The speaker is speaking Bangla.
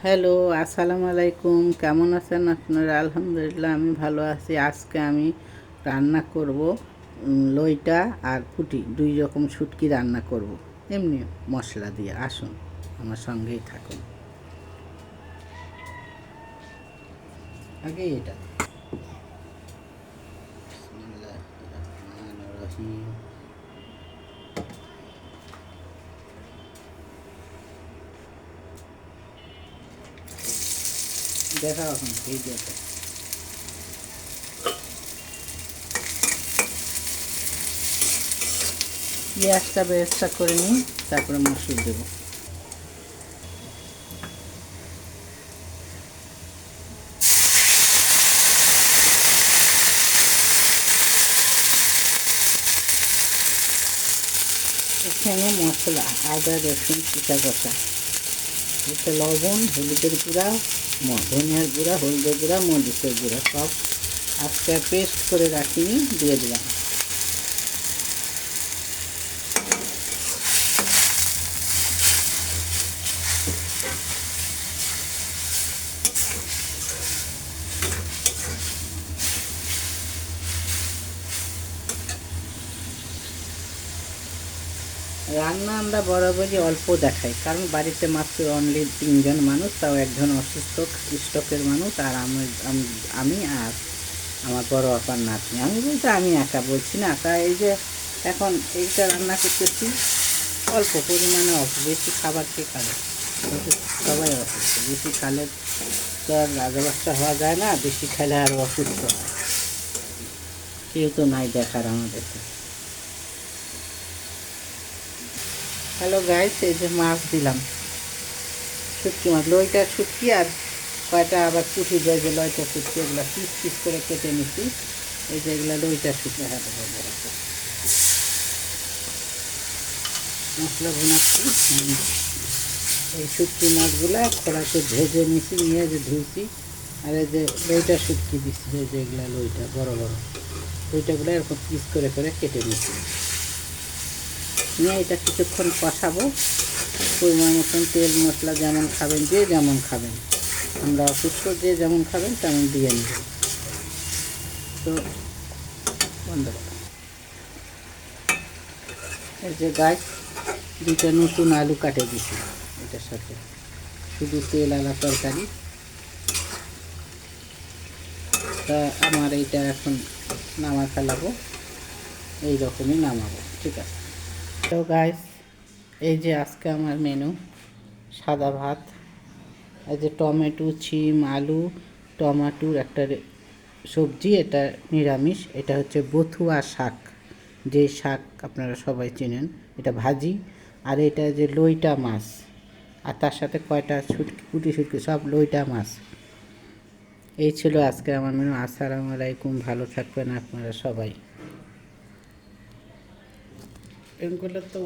হ্যালো, আসসালামু আলাইকুম। কেমন আছেন আপনারা? আলহামদুলিল্লাহ আমি ভালো আছি। আজকে আমি রান্না করব লইটা আর পুঁটি, দুই রকম শুটকি রান্না করব এমনি মশলা দিয়ে। আসুন আমার সঙ্গেই থাকুন। আগে এটা বিসমিল্লাহির রহমানির রহিম। দেখাও এখন ভিডিওতে। পেঁয়াজটা বেরেস্তা করে নিই, তারপরে মসুর দেবো। এখানে মশলা আদা রসুন কুচা কষা, এটা লবণ, হলুদের গুঁড়া, ধনিয়ার গুঁড়া, হলুদের গুঁড়া, মরিচের গুঁড়া সব আজকে পেস্ট করে রাখিনি, দিয়ে দিলাম। রান্না আমরা বরাবরই অল্প দেখাই, কারণ বাড়িতে মাত্র অনলি 3 জন মানুষ, তাও একজন অসুস্থ স্ট্রোকের মানুষ, আর আমি আর আমার বড় আপার নাতনি। আমি বলতে আমি একা বলছি না, তাই এই যে এখন এইটা রান্না করতেছি অল্প পরিমাণে, অল্প বেশি খাবার কে খাবে, সবাই অসুস্থ। বেশি খালে তো আর রাজা বাচ্চা হওয়া যায় না, বেশি খেলে আর অসুস্থ হয়। কেউ তো নাই দেখার আমাদেরকে। হ্যালো গাইস, এই যে মাছ দিলাম, শুটকি মাছ, লইটা শুটকি আর কয়টা আবার পুঁটি দেয়, যে লইটা শুটকি এগুলো পিস পিস করে কেটে নিচ্ছি। এই যে এগুলো লইটা শুটকি হাতে মশলা ভুনাচ্ছি। এই শুটকি মাছগুলো খোলাতে ভেজে নিচ্ছি, নিয়ে যে ধুইছি। আর এই যে লইটা শুটকি দিচ্ছি, এই যে এগুলো লইটা বড় বড় লইটাগুলো এরকম পিস করে করে কেটে নিচ্ছি, নিয়ে এটা কিছুক্ষণ কষাবো। পরিমাণ মতন তেল মশলা যেমন খাবেন, যে যেমন খাবেন, আমরা অসুস্থ, যে যেমন খাবেন তেমন দিয়ে নেব। তো বন্ধ করো। এই যে গাছ, দুটো নতুন আলু কাটে দিছি এটার সাথে, শুধু তেল আলা তরকারি। তা আমার এইটা এখন নামা ফেলাবো, এই রকমই নামাবো, ঠিক আছে। তো গাইস, এই যে আজকে আমার মেনু সাদা ভাত, এই যে টমেটো, শিম, আলু, টমেটোর একটা সবজি, এটা নিরামিষ। এটা হচ্ছে বথুয়া শাক, যে শাক আপনারা সবাই চেনেন, এটা ভাজি। আর এটা যে লইটা মাছ, আর তার সাথে কয়টা শুটকি, পুঁটি শুটকি, সব লইটা মাছ। এই ছিল আজকে আমার মেনু। আসসালামু আলাইকুম, ভালো থাকবেন আপনারা সবাই। এরকম করলে তো